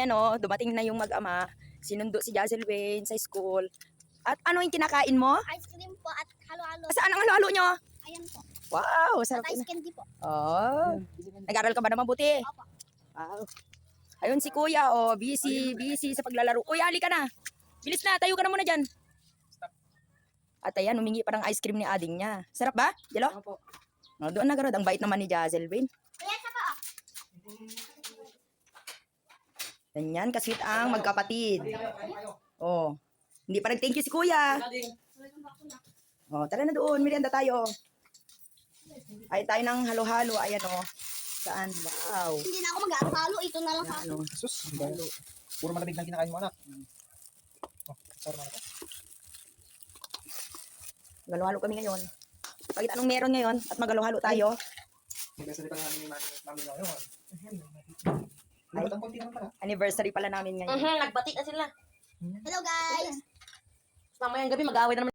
Ano, dumating na yung mag-ama. Sinundo si Jazel Wayne sa school. At ano yung kinakain mo? Ice cream po at halo-halo. Saan ang halo-halo nyo? Ayan po. Wow, At sarap ice na. candy po. Oh, nag-aral ka ba na mabuti? Opo. Wow. Ayun si Kuya, oh, busy sa paglalaro. Kuya, halika na. Bilis na, tayo ka na muna dyan. At ayan, humingi pa ng ice cream ni ading niya. Sarap ba, Jelo? Opo. Oh, doon nagarod. Ang bait naman ni Jazel Wayne. Kaya sa po. Ganyan, kasweet ang magkapatid. Oh, hindi pa nag-thank you si Kuya. Oh, tara na doon, merienda tayo. Ay tayo ng halo-halo, ayan oh. Saan? Wow. Hindi na ako mag-aasalo. Ito na lang sa akin. Ano? Sus, halo. Puro malamig lang kinakain mo, anak. Oh, sorry mga anak. Halo-halo kami ngayon. Pagkita anong meron ngayon at maghalo-halo tayo. Nagkasalita nga namin namin ngayon. Ay, ang konti naman pala. Anniversary pala namin ngayon. Nagbati na sila. Hello guys. Mamayang gabi mag-away na naman.